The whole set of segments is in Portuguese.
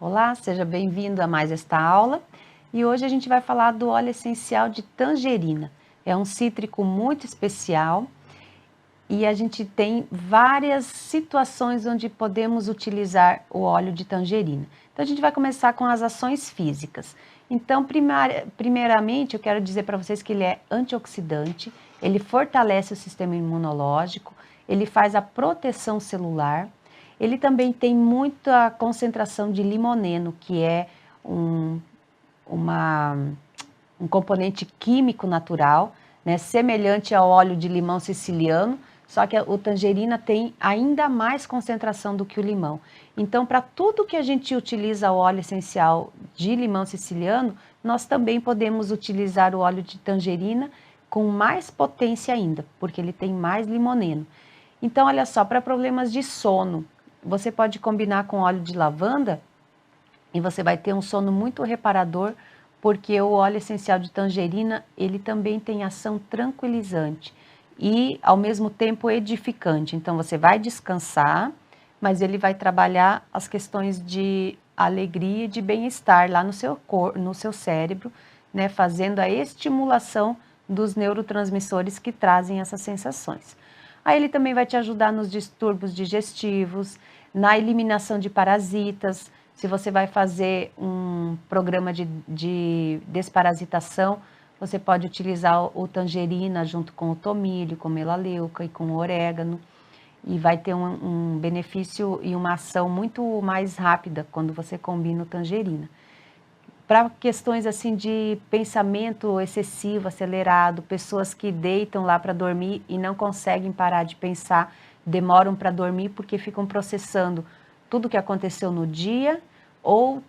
Olá, seja bem-vindo a mais esta aula. E hoje a gente vai falar do óleo essencial de tangerina. É um cítrico muito especial e a gente tem várias situações onde podemos utilizar o óleo de tangerina. Então a gente vai começar com as ações físicas. Então, primeiramente, eu quero dizer para vocês que ele é antioxidante, ele fortalece o sistema imunológico, ele faz a proteção celular. Ele também tem muita concentração de limoneno, que é um, um componente químico natural, né, semelhante ao óleo de limão siciliano, só que o tangerina tem ainda mais concentração do que o limão. Então, para tudo que a gente utiliza o óleo essencial de limão siciliano, nós também podemos utilizar o óleo de tangerina com mais potência ainda, porque ele tem mais limoneno. Então, olha só, para problemas de sono, você pode combinar com óleo de lavanda e você vai ter um sono muito reparador, porque o óleo essencial de tangerina, ele também tem ação tranquilizante e, ao mesmo tempo, edificante. Então, você vai descansar, mas ele vai trabalhar as questões de alegria e de bem-estar lá no seu corpo, no seu cérebro, né, fazendo a estimulação dos neurotransmissores que trazem essas sensações. Aí ele também vai te ajudar nos distúrbios digestivos, na eliminação de parasitas. Se você vai fazer um programa de desparasitação, você pode utilizar o tangerina junto com o tomilho, com melaleuca e com o orégano, e vai ter um benefício e uma ação muito mais rápida quando você combina o tangerina. Para questões assim de pensamento excessivo, acelerado, pessoas que deitam lá para dormir e não conseguem parar de pensar, demoram para dormir porque ficam processando tudo que aconteceu no dia ou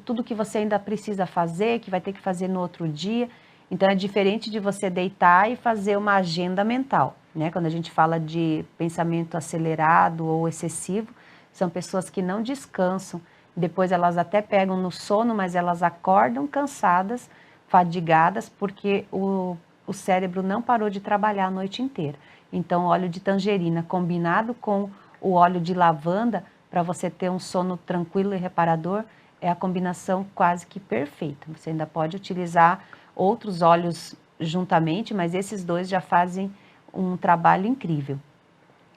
tudo que você ainda precisa fazer, que vai ter que fazer no outro dia. Então é diferente de você deitar e fazer uma agenda mental, né? Quando a gente fala de pensamento acelerado ou excessivo, são pessoas que não descansam. Depois elas até pegam no sono, mas elas acordam cansadas, fadigadas, porque o cérebro não parou de trabalhar a noite inteira. Então, o óleo de tangerina combinado com o óleo de lavanda, para você ter um sono tranquilo e reparador, é a combinação quase que perfeita. Você ainda pode utilizar outros óleos juntamente, mas esses dois já fazem um trabalho incrível.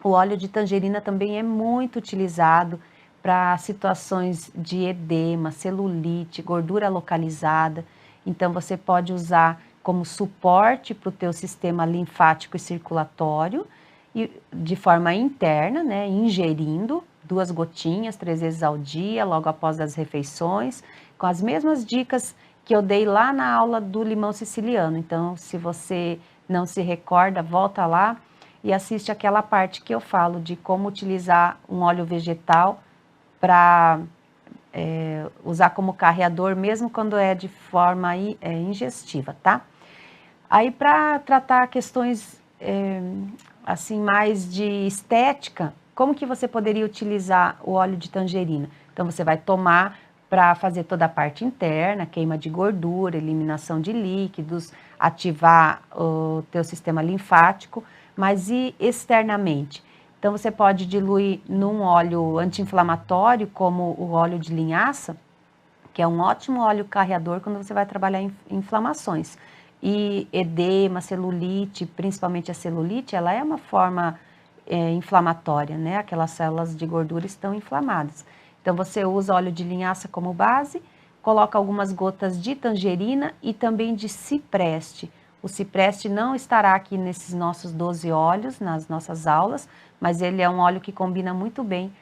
O óleo de tangerina também é muito utilizado para situações de edema, celulite, gordura localizada. Então, você pode usar como suporte para o teu sistema linfático e circulatório, e de forma interna, né, ingerindo 2 gotinhas 3 vezes ao dia, logo após as refeições, com as mesmas dicas que eu dei lá na aula do limão siciliano. Então, se você não se recorda, volta lá e assiste aquela parte que eu falo de como utilizar um óleo vegetal para usar como carreador, mesmo quando é de forma ingestiva, tá? Aí, para tratar questões assim mais de estética, como que você poderia utilizar o óleo de tangerina? Então, você vai tomar para fazer toda a parte interna, queima de gordura, eliminação de líquidos, ativar o teu sistema linfático, mas e externamente? Então, você pode diluir num óleo anti-inflamatório, como o óleo de linhaça, que é um ótimo óleo carreador quando você vai trabalhar em inflamações. E edema, celulite, principalmente a celulite, ela é uma forma inflamatória, né? Aquelas células de gordura estão inflamadas. Então, você usa óleo de linhaça como base, coloca algumas gotas de tangerina e também de cipreste. O cipreste não estará aqui nesses nossos 12 óleos, nas nossas aulas, mas ele é um óleo que combina muito bem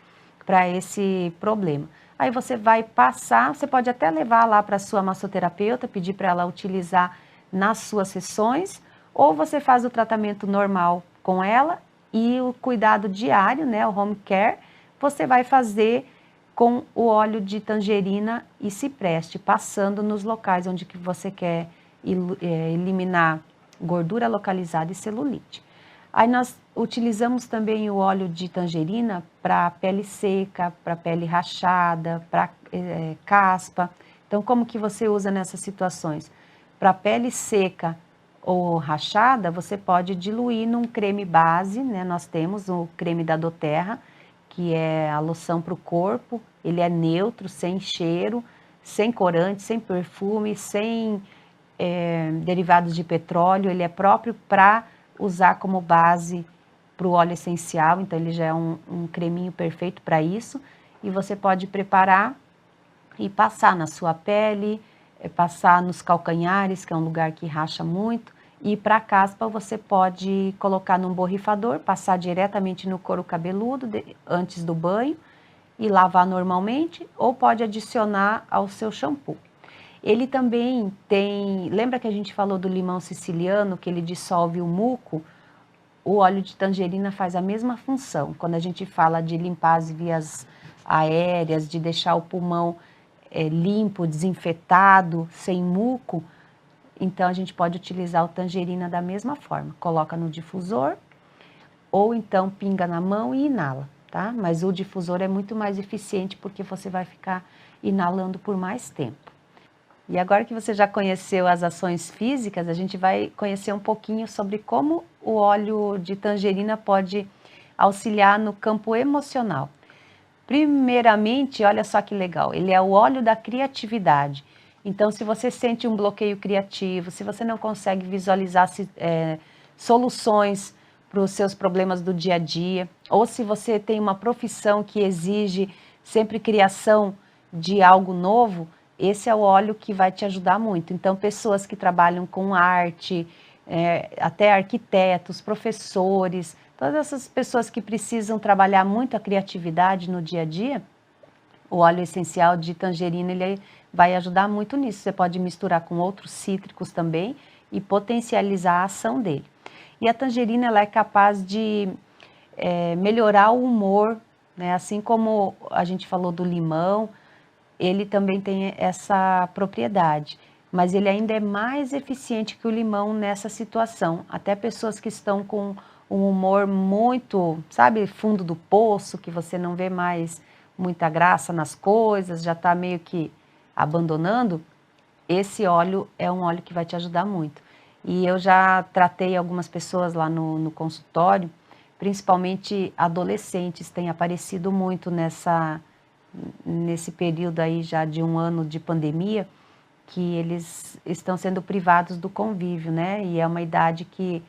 para esse problema. Aí você vai passar, você pode até levar lá para a sua massoterapeuta, pedir para ela utilizar nas suas sessões, ou você faz o tratamento normal com ela e o cuidado diário, né, o home care, você vai fazer com o óleo de tangerina e cipreste, passando nos locais onde que você quer eliminar gordura localizada e celulite. Aí nós utilizamos também o óleo de tangerina para pele seca, para pele rachada, para caspa. Então, como que você usa nessas situações? Para pele seca ou rachada, você pode diluir num creme base, né? Nós temos o creme da doTERRA, que é a loção para o corpo. Ele é neutro, sem cheiro, sem corante, sem perfume, sem derivados de petróleo. Ele é próprio para usar como base para o óleo essencial, então ele já é um creminho perfeito para isso. E você pode preparar e passar na sua pele, passar nos calcanhares, que é um lugar que racha muito. E para a caspa você pode colocar num borrifador, passar diretamente no couro cabeludo antes do banho e lavar normalmente, ou pode adicionar ao seu shampoo. Ele também tem, lembra que a gente falou do limão siciliano, que ele dissolve o muco? O óleo de tangerina faz a mesma função. Quando a gente fala de limpar as vias aéreas, de deixar o pulmão limpo, desinfetado, sem muco, então a gente pode utilizar o tangerina da mesma forma. Coloca no difusor ou então pinga na mão e inala, tá? Mas o difusor é muito mais eficiente porque você vai ficar inalando por mais tempo. E agora que você já conheceu as ações físicas, a gente vai conhecer um pouquinho sobre como o óleo de tangerina pode auxiliar no campo emocional. Primeiramente, olha só que legal, ele é o óleo da criatividade. Então, se você sente um bloqueio criativo, se você não consegue visualizar soluções para os seus problemas do dia a dia, ou se você tem uma profissão que exige sempre criação de algo novo, esse é o óleo que vai te ajudar muito. Então, pessoas que trabalham com arte, até arquitetos, professores, todas essas pessoas que precisam trabalhar muito a criatividade no dia a dia, o óleo essencial de tangerina ele vai ajudar muito nisso. Você pode misturar com outros cítricos também e potencializar a ação dele. E a tangerina ela é capaz de melhorar o humor, né? Assim como a gente falou do limão, ele também tem essa propriedade, mas ele ainda é mais eficiente que o limão nessa situação. Até pessoas que estão com um humor muito, sabe, fundo do poço, que você não vê mais muita graça nas coisas, já está meio que abandonando, esse óleo é um óleo que vai te ajudar muito. E eu já tratei algumas pessoas lá no consultório, principalmente adolescentes, tem aparecido muito nesse período aí já de um ano de pandemia, que eles estão sendo privados do convívio, né? E é uma idade que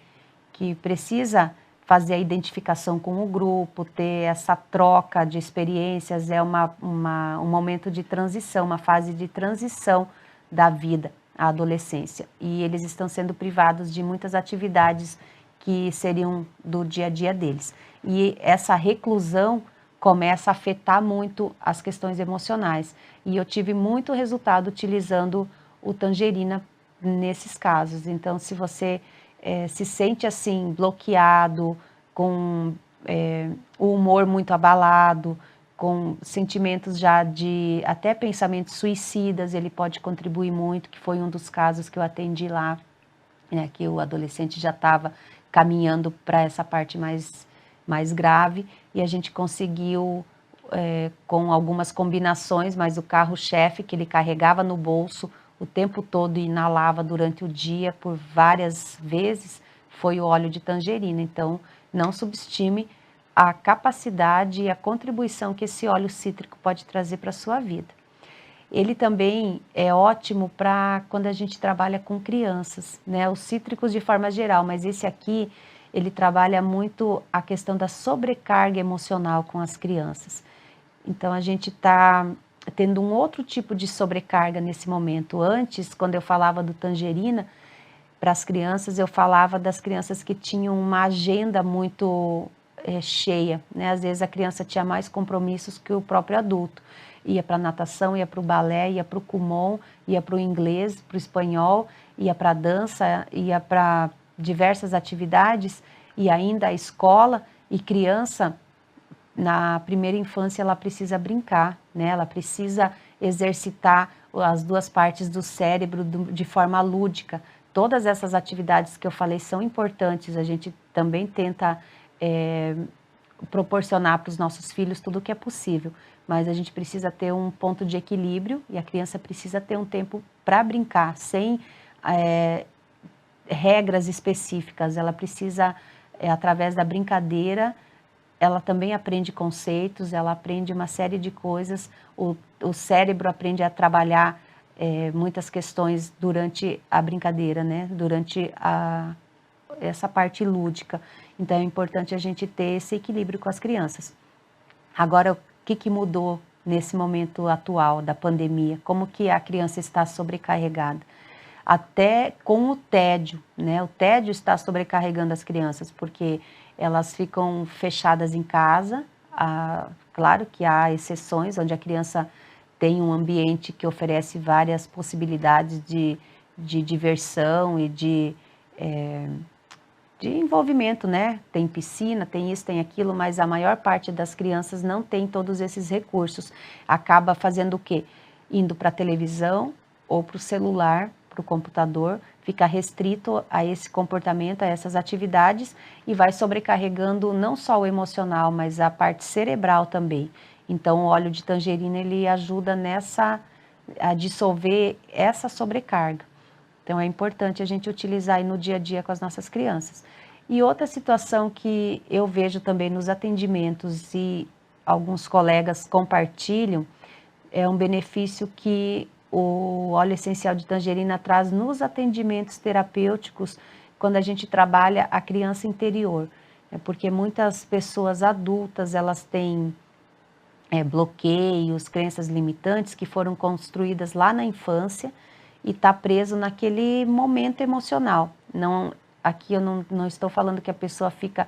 precisa fazer a identificação com o grupo, ter essa troca de experiências, é um momento de transição, uma fase de transição da vida, a adolescência. E eles estão sendo privados de muitas atividades que seriam do dia a dia deles. E essa reclusão começa a afetar muito as questões emocionais. E eu tive muito resultado utilizando o tangerina nesses casos. Então, se você se sente assim, bloqueado, com o humor muito abalado, com sentimentos já de até pensamentos suicidas, ele pode contribuir muito, que foi um dos casos que eu atendi lá, né, que o adolescente já estava caminhando para essa parte mais grave, e a gente conseguiu, com algumas combinações, mas o carro-chefe que ele carregava no bolso o tempo todo e inalava durante o dia por várias vezes, foi o óleo de tangerina. Então, não subestime a capacidade e a contribuição que esse óleo cítrico pode trazer para a sua vida. Ele também é ótimo para quando a gente trabalha com crianças, né? Os cítricos de forma geral, mas esse aqui, ele trabalha muito a questão da sobrecarga emocional com as crianças. Então, a gente está tendo um outro tipo de sobrecarga nesse momento. Antes, quando eu falava do tangerina, para as crianças, eu falava das crianças que tinham uma agenda muito cheia, né? Às vezes a criança tinha mais compromissos que o próprio adulto. Ia para a natação, ia para o balé, ia para o Kumon, ia para o inglês, para o espanhol, ia para a dança, ia para diversas atividades, e ainda a escola. E criança, na primeira infância, ela precisa brincar, né? Ela precisa exercitar as duas partes do cérebro de forma lúdica. Todas essas atividades que eu falei são importantes, a gente também tenta proporcionar para os nossos filhos tudo o que é possível, mas a gente precisa ter um ponto de equilíbrio e a criança precisa ter um tempo para brincar, sem regras específicas. Ela precisa, através da brincadeira, ela também aprende conceitos, ela aprende uma série de coisas, o cérebro aprende a trabalhar muitas questões durante a brincadeira, né? Durante essa parte lúdica. Então é importante a gente ter esse equilíbrio com as crianças. Agora, o que mudou nesse momento atual da pandemia? Como que a criança está sobrecarregada? Até com o tédio, né? O tédio está sobrecarregando as crianças, porque elas ficam fechadas em casa. Claro que há exceções, onde a criança tem um ambiente que oferece várias possibilidades de diversão e de envolvimento, né? Tem piscina, tem isso, tem aquilo, mas a maior parte das crianças não tem todos esses recursos. Acaba fazendo o quê? Indo para a televisão ou para o celular, para o computador, fica restrito a esse comportamento, a essas atividades e vai sobrecarregando não só o emocional, mas a parte cerebral também. Então, o óleo de tangerina, ele ajuda a dissolver essa sobrecarga. Então, é importante a gente utilizar aí no dia a dia com as nossas crianças. E outra situação que eu vejo também nos atendimentos e alguns colegas compartilham, é um benefício que o óleo essencial de tangerina traz nos atendimentos terapêuticos quando a gente trabalha a criança interior. Porque muitas pessoas adultas, elas têm bloqueios, crenças limitantes que foram construídas lá na infância e está preso naquele momento emocional. Aqui eu não estou falando que a pessoa fica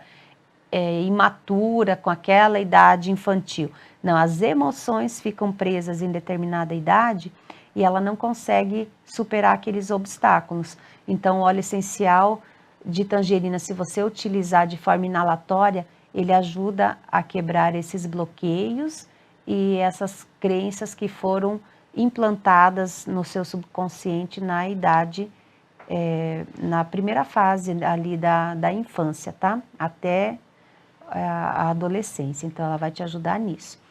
imatura com aquela idade infantil. Não, as emoções ficam presas em determinada idade e ela não consegue superar aqueles obstáculos. Então, o óleo essencial de tangerina, se você utilizar de forma inalatória, ele ajuda a quebrar esses bloqueios e essas crenças que foram implantadas no seu subconsciente na idade, na primeira fase ali da infância, tá? Até a adolescência, então ela vai te ajudar nisso.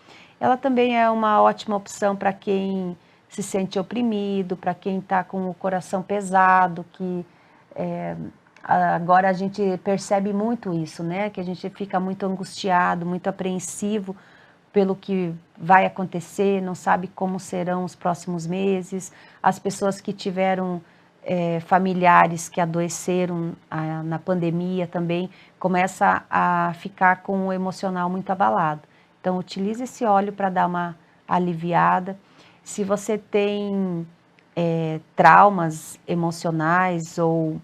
Ela também é uma ótima opção para quem se sente oprimido, para quem está com o coração pesado, que agora a gente percebe muito isso, né? Que a gente fica muito angustiado, muito apreensivo pelo que vai acontecer, não sabe como serão os próximos meses. As pessoas que tiveram familiares que adoeceram na pandemia também começa a ficar com o emocional muito abalado. Então, utilize esse óleo para dar uma aliviada. Se você tem traumas emocionais ou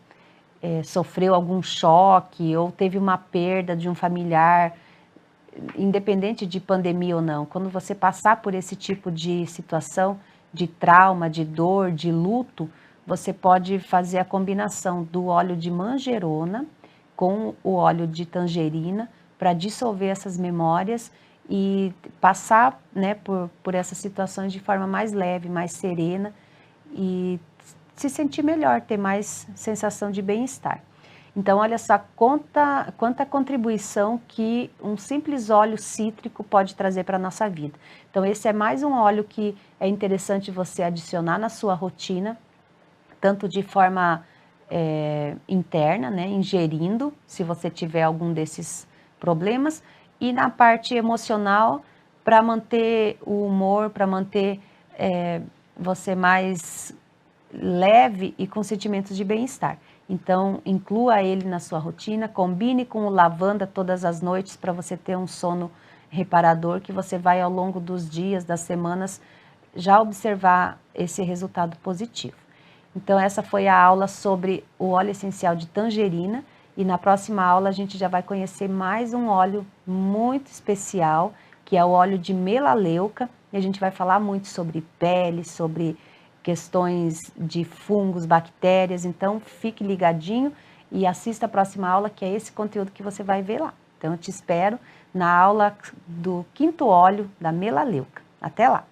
sofreu algum choque ou teve uma perda de um familiar, independente de pandemia ou não, quando você passar por esse tipo de situação, de trauma, de dor, de luto, você pode fazer a combinação do óleo de manjerona com o óleo de tangerina para dissolver essas memórias e passar, né, por essas situações de forma mais leve, mais serena e se sentir melhor, ter mais sensação de bem-estar. Então, olha só quanta contribuição que um simples óleo cítrico pode trazer para a nossa vida. Então, esse é mais um óleo que é interessante você adicionar na sua rotina, tanto de forma interna, né, ingerindo, se você tiver algum desses problemas, e na parte emocional, para manter o humor, para manter você mais leve e com sentimentos de bem-estar. Então, inclua ele na sua rotina, combine com o lavanda todas as noites para você ter um sono reparador, que você vai ao longo dos dias, das semanas, já observar esse resultado positivo. Então, essa foi a aula sobre o óleo essencial de tangerina e na próxima aula a gente já vai conhecer mais um óleo muito especial, que é o óleo de melaleuca, e a gente vai falar muito sobre pele, sobre questões de fungos, bactérias, então fique ligadinho e assista a próxima aula, que é esse conteúdo que você vai ver lá. Então eu te espero na aula do 5º óleo da melaleuca. Até lá!